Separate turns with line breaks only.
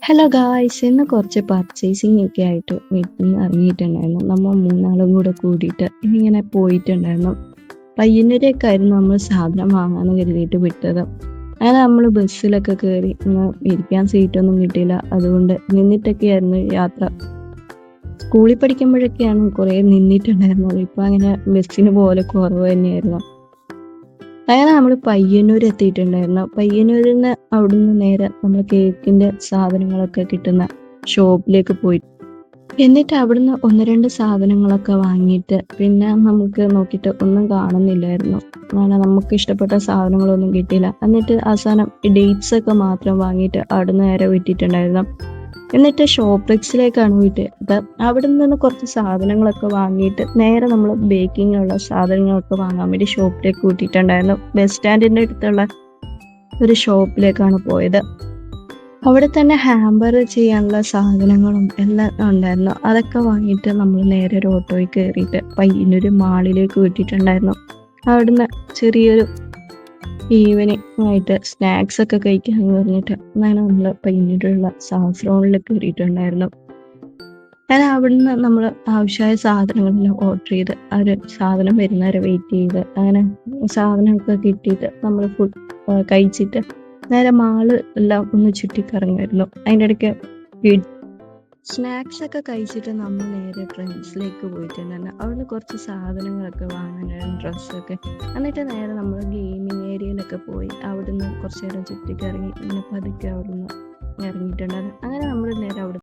Hello guys, ഇന്ന് കുറച്ച് purchasing ഒക്കെ ആയിട്ട് വീട്ടിൽ നിന്ന് ഇറങ്ങിയിട്ടുണ്ടായിരുന്നു. നമ്മൾ മൂന്നാളും കൂടെ കൂടിയിട്ട് ഇങ്ങനെ പോയിട്ടുണ്ടായിരുന്നു. പയ്യന്നൂരൊക്കെ ആയിരുന്നു നമ്മൾ സാധനം വാങ്ങാന്ന് കരുതിയിട്ട് വിട്ടത്. അങ്ങനെ നമ്മൾ ബസ്സിലൊക്കെ കയറി ഇരിക്കാൻ സീറ്റൊന്നും കിട്ടിയില്ല. അതുകൊണ്ട് നിന്നിട്ടൊക്കെയായിരുന്നു യാത്ര. സ്കൂളിൽ പഠിക്കുമ്പോഴൊക്കെയാണ് കുറേ നിന്നിട്ടുണ്ടായിരുന്നത്. ഇപ്പം അങ്ങനെ ബസ്സിന് പോലെ കുറവ് തന്നെയായിരുന്നു. അങ്ങനെ നമ്മൾ പയ്യന്നൂർ എത്തിയിട്ടുണ്ടായിരുന്നു. പയ്യന്നൂരിൽ നിന്ന് അവിടുന്ന് നേരെ നമ്മൾ കേക്കിന്റെ സാധനങ്ങളൊക്കെ കിട്ടുന്ന ഷോപ്പിലേക്ക് പോയി. എന്നിട്ട് അവിടുന്ന് ഒന്ന് രണ്ട് സാധനങ്ങളൊക്കെ വാങ്ങിയിട്ട് പിന്നെ നമുക്ക് നോക്കിയിട്ട് ഒന്നും കാണുന്നില്ലായിരുന്നു. അങ്ങനെ നമുക്ക് ഇഷ്ടപ്പെട്ട സാധനങ്ങളൊന്നും കിട്ടിയില്ല. എന്നിട്ട് അവസാനം ഡേറ്റ്സ് ഒക്കെ മാത്രം വാങ്ങിയിട്ട് അവിടുന്ന് നേരെ വിട്ടിട്ടുണ്ടായിരുന്നു. എന്നിട്ട് ഷോപ്ലെക്സിലേക്കാണ് വിട്ടത്. അവിടെ നിന്ന് കുറച്ച് സാധനങ്ങളൊക്കെ വാങ്ങിയിട്ട് നേരെ നമ്മൾ ബേക്കിങ്ങിനുള്ള സാധനങ്ങളൊക്കെ വാങ്ങാൻ വേണ്ടി ഷോപ്പിലേക്ക് കൂട്ടിയിട്ടുണ്ടായിരുന്നു. ബസ് സ്റ്റാൻഡിന്റെ അടുത്തുള്ള ഒരു ഷോപ്പിലേക്കാണ് പോയത്. അവിടെ തന്നെ ഹാമ്പർ ചെയ്യാനുള്ള സാധനങ്ങളും എല്ലാം ഉണ്ടായിരുന്നു. അതൊക്കെ വാങ്ങിയിട്ട് നമ്മൾ നേരെ ഒരു ഓട്ടോയിൽ കയറിയിട്ട് പയ്യന്നൂർ മാളിലേക്ക് വിട്ടിട്ടുണ്ടായിരുന്നു. അവിടുന്ന് ചെറിയൊരു ഈവനിങ് ആയിട്ട് സ്നാക്സ് ഒക്കെ കഴിക്കാന്ന് പറഞ്ഞിട്ട് അങ്ങനെ നമ്മൾ പയ്യന്നൂരുള്ള സാഫ്രോണിൽ കയറിയിട്ടുണ്ടായിരുന്നു. ഞാൻ അവിടുന്ന് നമ്മൾ ആവശ്യമായ സാധനങ്ങളെല്ലാം ഓർഡർ ചെയ്ത് അവർ സാധനം വരുന്നവരെ വെയിറ്റ് ചെയ്ത് അങ്ങനെ സാധനമൊക്കെ കിട്ടിയിട്ട് നമ്മൾ ഫുഡ് കഴിച്ചിട്ട് നേരെ മാള് എല്ലാം ഒന്ന് ചുറ്റിക്കറങ്ങുമായിരുന്നു. അതിൻ്റെ ഇടയ്ക്ക് സ്നാക്സ് ഒക്കെ കഴിച്ചിട്ട് നമ്മൾ നേരെ ട്രെൻഡ്സിലേക്ക് പോയിട്ടുണ്ടായിരുന്നു. അവിടുന്ന് കുറച്ച് സാധനങ്ങളൊക്കെ വാങ്ങാനായിരുന്നു, ഡ്രസ്സൊക്കെ. എന്നിട്ട് നേരെ നമ്മൾ ഗെയിമിങ് ഏരിയയിലൊക്കെ പോയി അവിടുന്ന് കുറച്ച് നേരം ചുറ്റിക്കറങ്ങി ഇങ്ങനെ പതുക്കെ അവിടുന്ന് ഇറങ്ങിയിട്ടുണ്ടായിരുന്നു. അങ്ങനെ നമ്മൾ നേരെ അവിടെ